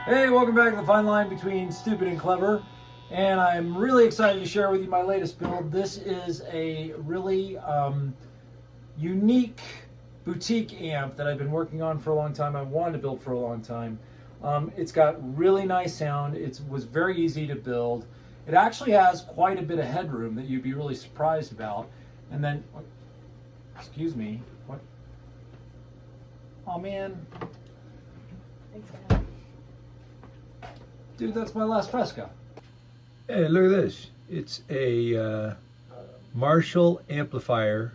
Hey, welcome back to the fine line between stupid and clever. And I'm really excited to share with you my latest build. This is a really unique boutique amp that I've been working on for a long time. I wanted to build for a long time. It's got really nice sound. It was very easy to build. It actually has quite a bit of headroom that you'd be really surprised about. And then, excuse me, what? Oh man. Dude, that's my last Fresca. Hey, look at this. It's a Marshall amplifier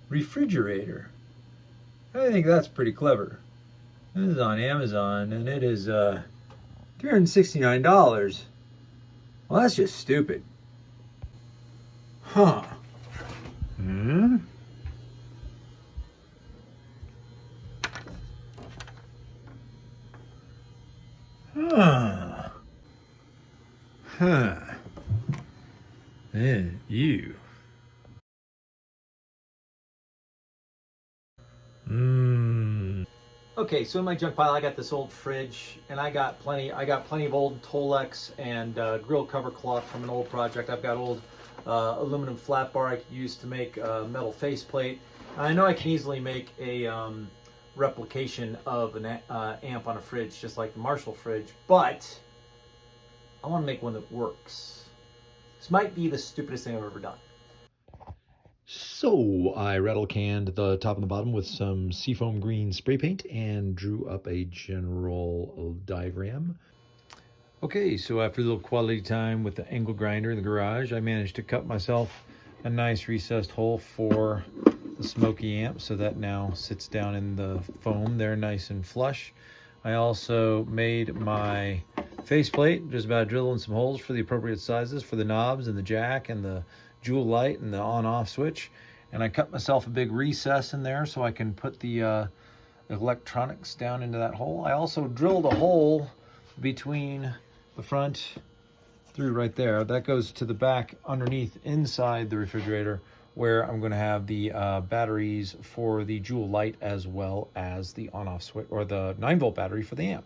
refrigerator. I think that's pretty clever. This is on Amazon and it is $369. Well, that's just stupid. Huh. Hmm? Huh. Huh. You. Okay, so in my junk pile, I got this old fridge, and I got plenty of old Tolex and grill cover cloth from an old project. I've got old aluminum flat bar I could use to make a metal faceplate. I know I can easily make a replication of an amp on a fridge, just like the Marshall fridge, but I want to make one that works. This might be the stupidest thing I've ever done. So I rattle canned the top and the bottom with some seafoam green spray paint and drew up a general diagram. Okay, so after a little quality time with the angle grinder in the garage, I managed to cut myself a nice recessed hole for the smoky amp, so that now sits down in the foam there nice and flush. I also made my faceplate, just about drilling some holes for the appropriate sizes for the knobs and the jack and the jewel light and the on-off switch. And I cut myself a big recess in there so I can put the electronics down into that hole. I also drilled a hole between the front through right there. That goes to the back underneath inside the refrigerator, where I'm going to have the batteries for the jewel light as well as the on-off switch, or the 9-volt battery for the amp.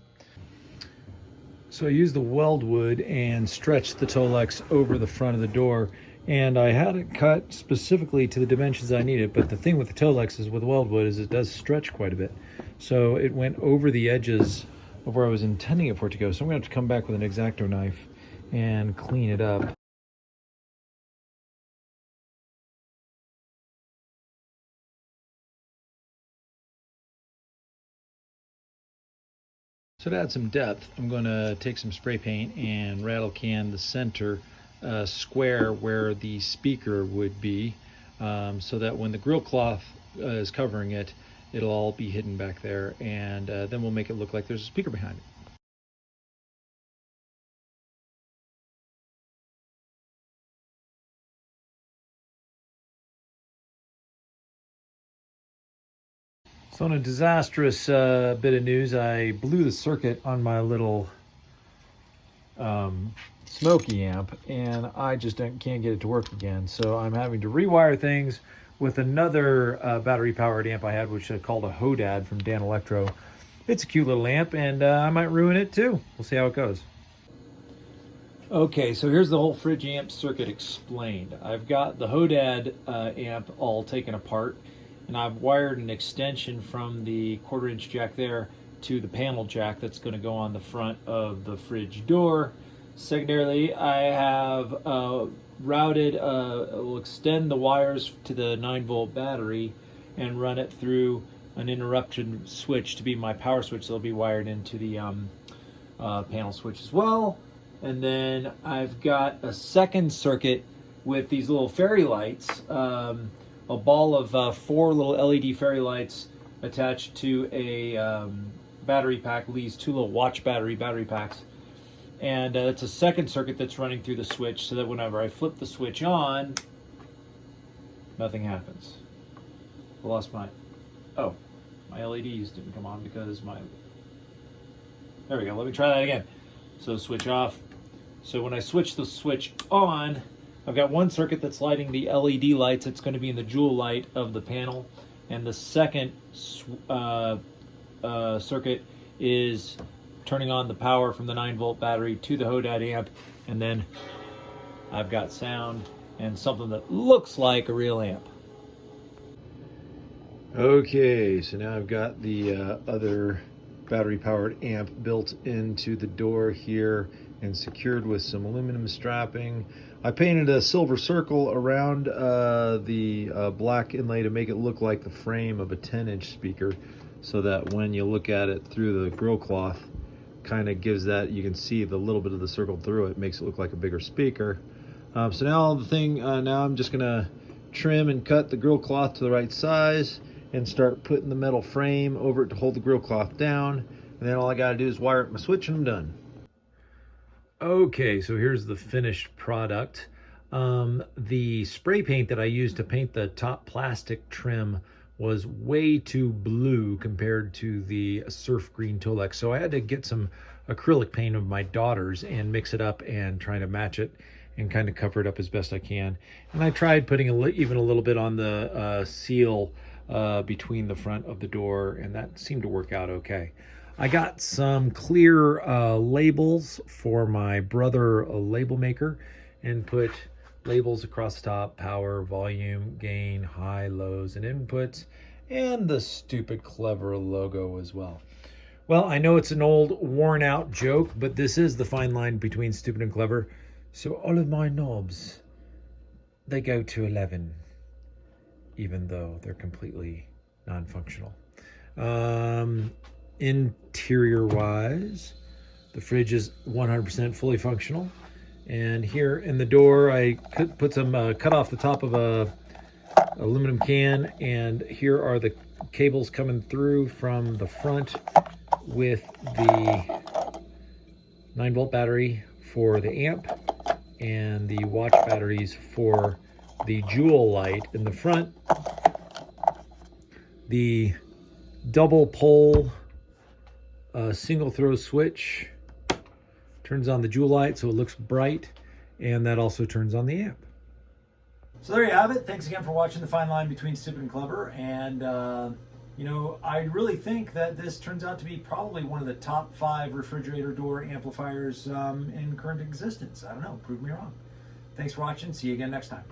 So I used the weldwood and stretched the Tolex over the front of the door, and I had it cut specifically to the dimensions I needed. But the thing with the Tolex is with weldwood is it does stretch quite a bit. So it went over the edges of where I was intending it for it to go. So I'm going to have to come back with an X-Acto knife and clean it up. So to add some depth, I'm going to take some spray paint and rattle can the center square where the speaker would be, so that when the grill cloth is covering it, it'll all be hidden back there, and then we'll make it look like there's a speaker behind it. So on a disastrous bit of news, I blew the circuit on my little smoky amp, and I just can't get it to work again. So I'm having to rewire things with another battery powered amp I had, which I called a Hodad from Dan Electro. It's a cute little amp, and I might ruin it too. We'll see how it goes. Okay, so here's the whole fridge amp circuit explained. I've got the Hodad amp all taken apart, and I've wired an extension from the 1/4-inch jack there to the panel jack that's going to go on the front of the fridge door. Secondarily, I have routed, will extend the wires to the 9-volt battery and run it through an interruption switch to be my power switch. That'll be wired into the panel switch as well. And then I've got a second circuit with these little fairy lights, a ball of 4 little LED fairy lights attached to a battery pack, these 2 little watch battery packs. And it's a second circuit that's running through the switch, so that whenever I flip the switch on, nothing happens. I lost my LEDs didn't come on because there we go. Let me try that again. So switch off. So when I switch the switch on, I've got one circuit that's lighting the LED lights. It's going to be in the jewel light of the panel. And the second circuit is turning on the power from the 9-volt battery to the HODAD amp, and then I've got sound and something that looks like a real amp. Okay, so now I've got the other battery-powered amp built into the door here and secured with some aluminum strapping. I painted a silver circle around the black inlay to make it look like the frame of a 10-inch speaker, so that when you look at it through the grill cloth, kind of gives that, you can see the little bit of the circle through it, makes it look like a bigger speaker. So now now I'm just gonna trim and cut the grill cloth to the right size and start putting the metal frame over it to hold the grill cloth down. And then all I gotta do is wire up my switch and I'm done. Okay, so here's the finished product. The spray paint that I used to paint the top plastic trim was way too blue compared to the surf green Tolex. So I had to get some acrylic paint of my daughter's and mix it up and try to match it and kind of cover it up as best I can. And I tried putting even a little bit on the seal between the front of the door, and that seemed to work out okay. I got some clear labels for my brother, a label maker, and put labels across the top: power, volume, gain, high, lows, and inputs, and the stupid clever logo as well. Well, I know it's an old worn out joke, but this is the fine line between stupid and clever. So all of my knobs, they go to 11, even though they're completely non-functional. Interior wise, the fridge is 100% fully functional. And here in the door, I put some cut off the top of a aluminum can, and here are the cables coming through from the front with the 9-volt battery for the amp and the watch batteries for the jewel light in the front. The double pole single throw switch turns on the jewel light so it looks bright, and that also turns on the amp. So there you have it. Thanks again for watching The Fine Line Between Stupid and Clever. And you know, I really think that this turns out to be probably one of the top 5 refrigerator door amplifiers in current existence. I don't know, prove me wrong. Thanks for watching. See you again next time.